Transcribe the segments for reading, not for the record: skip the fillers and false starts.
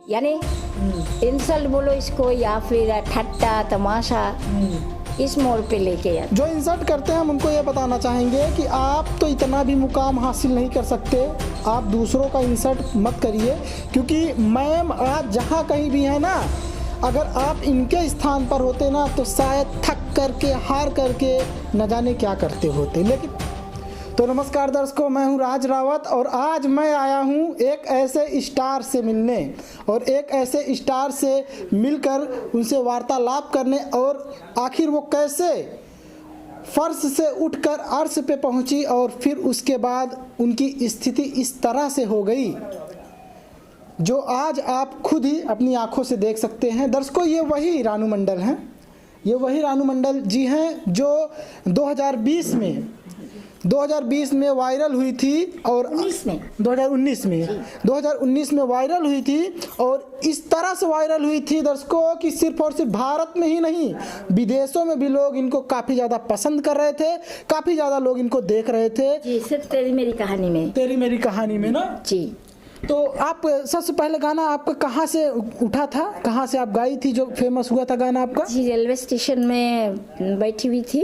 यानी इंसल्ट बोलो इसको या फिर ठट्टा तमाशा इस मोड़ पे लेके आते। जो इंसल्ट करते हैं हम उनको ये बताना चाहेंगे कि आप तो इतना भी मुकाम हासिल नहीं कर सकते, आप दूसरों का इंसल्ट मत करिए, क्योंकि मैम आज जहाँ कहीं भी है ना, अगर आप इनके स्थान पर होते ना तो शायद थक करके हार करके न जाने क्या करते होते। लेकिन तो नमस्कार दर्शकों, मैं हूं राज रावत और आज मैं आया हूं एक ऐसे स्टार से मिलने और एक ऐसे स्टार से मिलकर उनसे वार्तालाप करने और आखिर वो कैसे फर्श से उठकर अर्श पे पहुंची और फिर उसके बाद उनकी स्थिति इस तरह से हो गई जो आज आप खुद ही अपनी आंखों से देख सकते हैं। दर्शकों, ये वही रानू मंडल हैं, ये वही रानू मंडल जी हैं जो 2020 में वायरल हुई थी और 2019 में वायरल हुई थी और इस तरह से वायरल हुई थी दर्शकों कि सिर्फ और सिर्फ भारत में ही नहीं, विदेशों में भी लोग इनको काफ़ी ज़्यादा पसंद कर रहे थे, काफ़ी ज़्यादा लोग इनको देख रहे थे। जी, सिर्फ तेरी मेरी कहानी में ना जी। तो आप सबसे पहले गाना आपका कहाँ से उठा था, कहाँ से आप गाई थी जो फेमस हुआ था गाना आपका? जी, रेलवे स्टेशन में बैठी हुई थी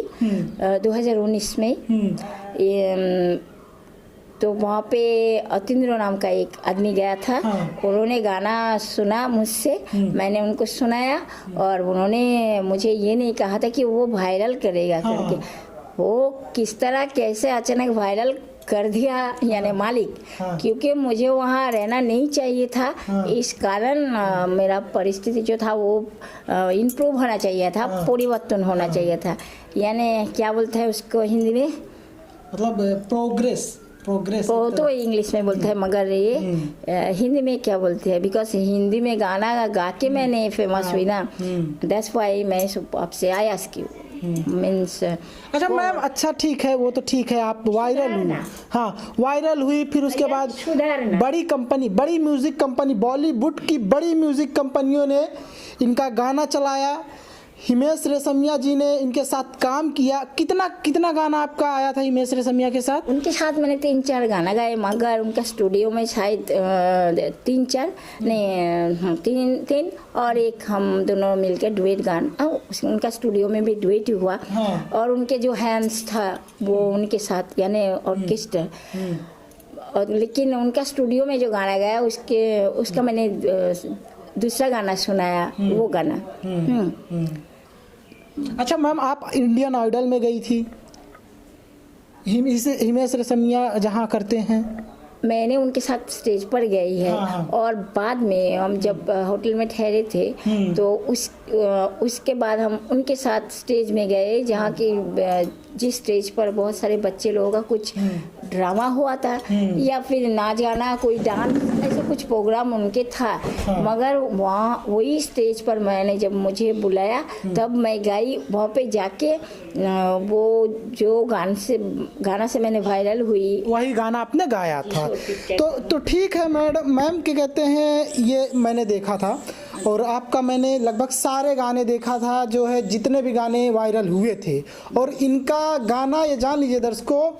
2019 में। तो वहाँ पे अतिंद्र नाम का एक आदमी गया था। उन्होंने गाना सुना मुझसे, मैंने उनको सुनाया और उन्होंने मुझे ये नहीं कहा था कि वो वायरल करेगा करके। वो किस तरह कैसे अचानक वायरल कर दिया यानी मालिक, क्योंकि मुझे वहाँ रहना नहीं चाहिए था। इस कारण मेरा परिस्थिति जो था वो इम्प्रूव होना चाहिए था, परिवर्तन होना चाहिए था। यानी क्या बोलते हैं उसको हिंदी में, मतलब प्रोग्रेस वो तो इंग्लिश में बोलते हैं, मगर ये हिंदी में क्या बोलते हैं? बिकॉज हिंदी में गाना गा के मैंने फेमस हुई ना, दैट्स व्हाई मैं आपसे आई आस्क यू मीन्स। अच्छा मैम, अच्छा ठीक है, वो तो ठीक है, आप वायरल हुई, हाँ वायरल हुई, फिर उसके बाद बड़ी कंपनी, बड़ी म्यूजिक कंपनी, बॉलीवुड की बड़ी म्यूजिक कंपनियों ने इनका गाना चलाया। हिमेश रेशमिया जी ने इनके साथ काम किया। कितना गाना आपका आया था हिमेश रेशमिया के साथ? उनके साथ मैंने 3-4 गाना गाए, मगर उनका स्टूडियो में शायद 3-4 नहीं 3 और एक हम दोनों मिलकर डुएट गाना, उनका स्टूडियो में भी डुएट हुआ। और उनके जो हैंड्स था वो उनके साथ यानी ऑर्केस्ट्रा। और लेकिन उनका स्टूडियो में जो गाना गाया उसका मैंने दूसरा गाना सुनाया, वो गाना। अच्छा मैम, आप इंडियन आइडल में गई थी, हिमेश रेशमिया जहाँ करते हैं, मैंने उनके साथ स्टेज पर गई है। और बाद में हम जब होटल में ठहरे थे तो उसके बाद हम उनके साथ स्टेज में गए, जहाँ की जिस स्टेज पर बहुत सारे बच्चे लोगों का कुछ ड्रामा हुआ था या फिर नाच गाना, कोई डांस, ऐसे कुछ प्रोग्राम उनके था। मगर वहाँ वही स्टेज पर मैंने जब मुझे बुलाया तब मैं गई, वहाँ पे जाके वो जो गाना से मैंने वायरल हुई, वही गाना आपने गाया था। तो ठीक है मैम क्या कहते हैं, ये मैंने देखा था और आपका मैंने लगभग सारे गाने देखा था, जो है जितने भी गाने वायरल हुए थे। और इनका गाना ये जान लीजिए दर्शकों,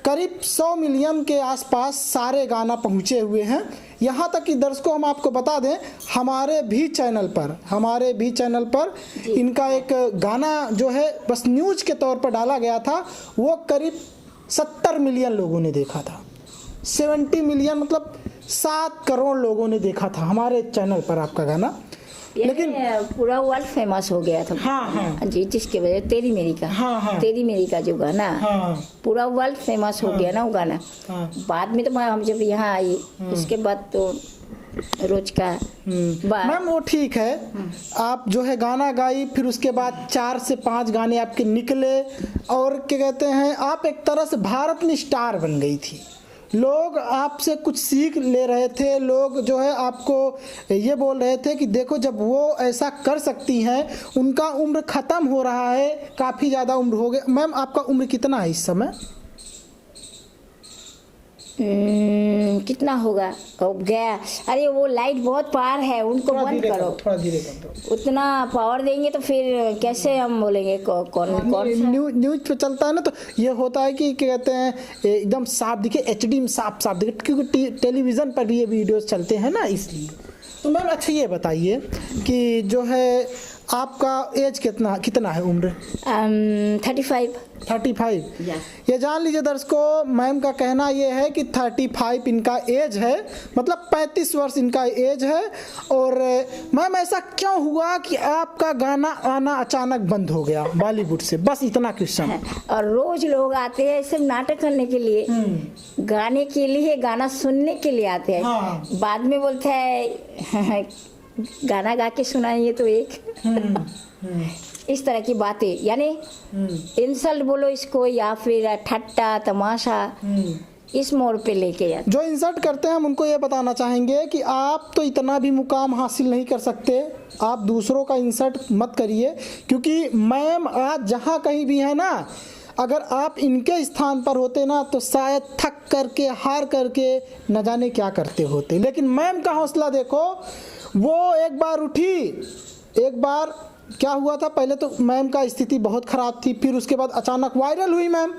करीब 100 मिलियन के आसपास सारे गाना पहुँचे हुए हैं। यहाँ तक कि दर्शकों हम आपको बता दें, हमारे भी चैनल पर इनका एक गाना जो है बस न्यूज़ के तौर पर डाला गया था, वो करीब 70 मिलियन लोगों ने देखा था। 70 मिलियन मतलब 7 करोड़ लोगों ने देखा था हमारे चैनल पर आपका गाना। लेकिन पूरा वर्ल्ड फेमस हो गया था। जी, जिसके वजह तेरी मेरी का जो गाना पूरा वर्ल्ड फेमस हो गया ना वो गाना। बाद में तो हम जब यहाँ आई उसके बाद तो रोज का मैम वो ठीक है, आप जो है गाना गाई, फिर उसके बाद 4 से 5 गाने आपके निकले और क्या कहते हैं, आप एक तरह से भारत में स्टार बन गई थी। लोग आपसे कुछ सीख ले रहे थे, लोग जो है आपको ये बोल रहे थे कि देखो जब वो ऐसा कर सकती हैं, उनका उम्र ख़त्म हो रहा है, काफ़ी ज़्यादा उम्र हो गया। मैम आपका उम्र कितना है इस समय? कितना होगा अब गया। अरे वो लाइट बहुत पार है, उनको बंद करो, थोड़ा धीरे कर दो। उतना पावर देंगे तो फिर कैसे हम बोलेंगे कौन न्यूज पे चलता है ना, तो ये होता है कि क्या कहते हैं, एकदम साफ दिखे, एचडी में साफ साफ दिखे, क्योंकि टेलीविज़न पर भी ये वीडियोस चलते हैं ना, इसलिए। तो मैम अच्छा ये बताइए कि जो है आपका एज कितना है, उम्र? 35। ये जान लीजिए दर्शकों, मैम का कहना ये है कि 35 इनका एज है, मतलब 35 वर्ष इनका एज है। और मैम ऐसा क्यों हुआ कि आपका गाना आना अचानक बंद हो गया बॉलीवुड से? बस इतना क्वेश्चन। और रोज लोग आते हैं सिर्फ नाटक करने के लिए, गाने के लिए, गाना सुनने के लिए आते हैं। हाँ। बाद में बोलते हैं गाना गा के सुनाइए तो एक इस तरह की बातें, यानी इंसल्ट बोलो इसको या फिर ठट्टा तमाशा इस मोड़ पे लेके जाते। जो इंसल्ट करते हैं हम उनको ये बताना चाहेंगे कि आप तो इतना भी मुकाम हासिल नहीं कर सकते, आप दूसरों का इंसल्ट मत करिए। क्योंकि मैम आज जहाँ कहीं भी है ना, अगर आप इनके स्थान पर होते ना तो शायद थक करके, हार करके न जाने क्या करते होते। लेकिन मैम का हौसला देखो, वो एक बार उठी, एक बार क्या हुआ था, पहले तो मैम का स्थिति बहुत ख़राब थी, फिर उसके बाद अचानक वायरल हुई मैम,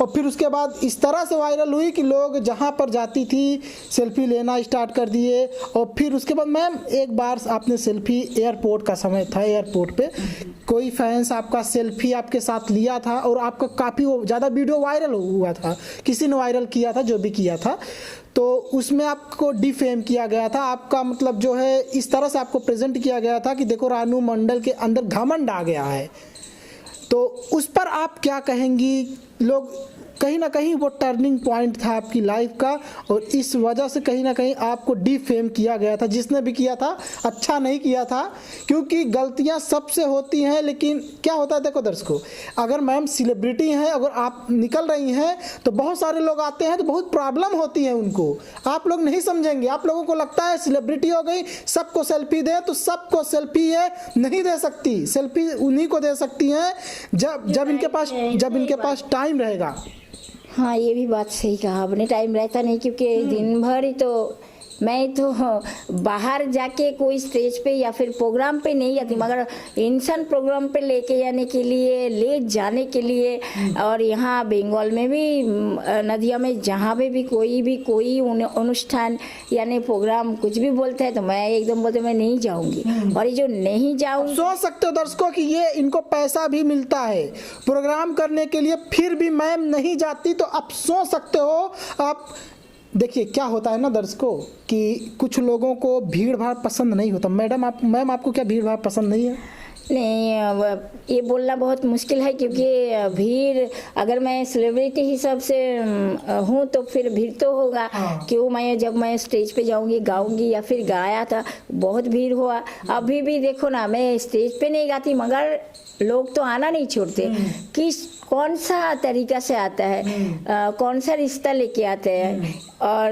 और फिर उसके बाद इस तरह से वायरल हुई कि लोग जहाँ पर जाती थी सेल्फी लेना स्टार्ट कर दिए। और फिर उसके बाद मैम एक बार आपने सेल्फी, एयरपोर्ट का समय था, एयरपोर्ट पे कोई फैंस आपका सेल्फी आपके साथ लिया था और आपका काफ़ी ज़्यादा वीडियो वायरल हुआ था, किसी ने वायरल किया था, जो भी किया था, तो उसमें आपको डिफेम किया गया था। आपका मतलब जो है इस तरह से आपको प्रेजेंट किया गया था कि देखो रानू मंडल के अंदर घमंड आ गया है। तो उस पर आप क्या कहेंगी? लोग कहीं ना कहीं वो टर्निंग पॉइंट था आपकी लाइफ का, और इस वजह से कहीं ना कहीं आपको डिफेम किया गया था। जिसने भी किया था अच्छा नहीं किया था, क्योंकि गलतियां सबसे होती हैं। लेकिन क्या होता है, देखो दर्शकों, अगर मैम सेलिब्रिटी हैं, अगर आप निकल रही हैं तो बहुत सारे लोग आते हैं तो बहुत प्रॉब्लम होती है उनको। आप लोग नहीं समझेंगे, आप लोगों को लगता है सेलिब्रिटी हो गई सबको सेल्फी दे, तो सबको सेल्फी है नहीं दे सकती। सेल्फी उन्हीं को दे सकती हैं जब इनके पास टाइम रहेगा। हाँ, ये भी बात सही कहा आपने, टाइम रहता नहीं, क्योंकि दिन भर ही तो मैं तो बाहर जाके कोई स्टेज पे या फिर प्रोग्राम पे नहीं जाती, मगर इंसान प्रोग्राम पे लेके जाने के लिए, ले जाने के लिए। और यहाँ बंगाल में भी नदिया में जहाँ पे भी कोई अनुष्ठान यानी प्रोग्राम कुछ भी बोलता है तो मैं एकदम बोलते मैं नहीं जाऊँगी। और ये जो नहीं जाऊँगी, सोच सकते हो दर्शकों कि ये इनको पैसा भी मिलता है प्रोग्राम करने के लिए, फिर भी मैम नहीं जाती। तो आप सोच सकते हो, आप देखिए क्या होता है ना दर्शकों कि कुछ लोगों को भीड़ भाड़ पसंद नहीं होता। मैम आपको क्या भीड़ भाड़ पसंद नहीं है? नहीं, ये बोलना बहुत मुश्किल है, क्योंकि भीड़, अगर मैं सेलिब्रिटी हिसाब से हूँ तो फिर भीड़ तो होगा। क्यों, जब मैं स्टेज पे जाऊँगी, गाऊँगी या फिर गाया था, बहुत भीड़ हुआ। अभी भी देखो ना, मैं स्टेज पे नहीं गाती मगर लोग तो आना नहीं छोड़ते। कौन सा तरीका से आता है, कौन सा रिश्ता लेके आते हैं, और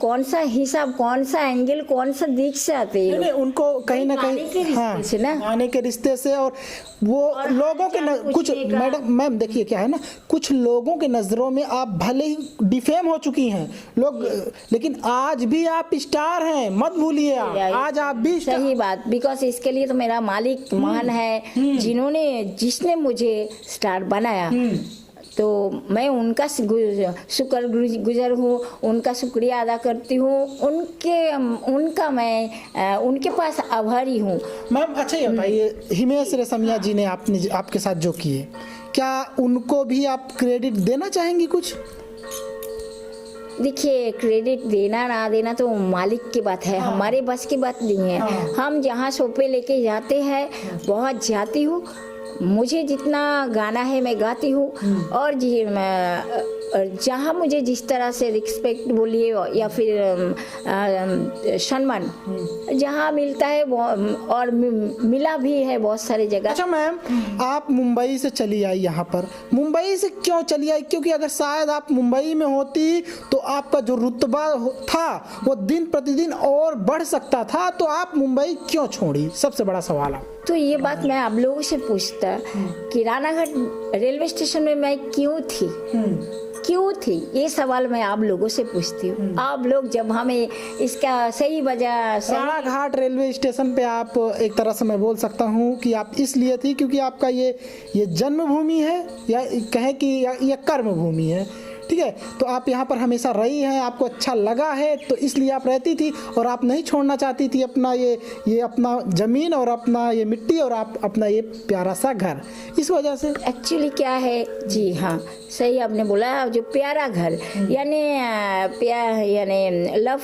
कौन सा हिसाब, कौन सा एंगल, कौन सा दिख से आते हैं। उनको कहीं ना कहीं आने के रिश्ते से, और वो लोगों के कुछ मैम देखिए क्या है ना, कुछ लोगों के नज़रों में आप भले ही डिफेम हो चुकी हैं लोग, लेकिन आज भी आप स्टार हैं, मत भूलिए। आज आप भी सही बात, बिकॉज इसके लिए तो मेरा मालिक महान है, जिसने मुझे स्टार बनाया। तो मैं उनका शुक्रगुजार हूँ, उनका शुक्रिया अदा करती हूँ, मैं उनके पास आभारी हूँ। मैम अच्छा ये बताइए, हिमेश रेशमिया जी ने आपके साथ जो किए, क्या उनको भी आप क्रेडिट देना चाहेंगी कुछ? देखिए, क्रेडिट देना ना देना तो मालिक की बात है, हमारे बस की बात नहीं है। हम जहाँ शो पे लेके जाते हैं बहुत जाती हूँ, मुझे जितना गाना है मैं गाती हूँ, और जहाँ मुझे जिस तरह से रिस्पेक्ट बोलिए या फिर सम्मान जहाँ मिलता है और मिला भी है बहुत सारी जगह। अच्छा मैम, आप मुंबई से चली आई यहाँ पर, मुंबई से क्यों चली आई? क्योंकि अगर शायद आप मुंबई में होती तो आपका जो रुतबा था वो दिन प्रतिदिन और बढ़ सकता था, तो आप मुंबई क्यों छोड़ी? सबसे बड़ा सवाल है। तो ये बात मैं आप लोगों से पूछता कि रानाघाट रेलवे स्टेशन में मैं क्यों थी, ये सवाल मैं आप लोगों से पूछती हूँ। आप लोग जब हमें इसका सही वजह रानाघाट रेलवे स्टेशन पे आप एक तरह से मैं बोल सकता हूँ कि आप इसलिए थी क्योंकि आपका ये जन्मभूमि है, या कहें कि ये कर्म भूमि है, ठीक है। तो आप यहाँ पर हमेशा रही हैं, आपको अच्छा लगा है, तो इसलिए आप रहती थी और आप नहीं छोड़ना चाहती थी अपना ये अपना ज़मीन और अपना ये मिट्टी और आप अपना ये प्यारा सा घर, इस वजह से। एक्चुअली क्या है, जी हाँ सही आपने बोला, जो प्यारा घर यानी लव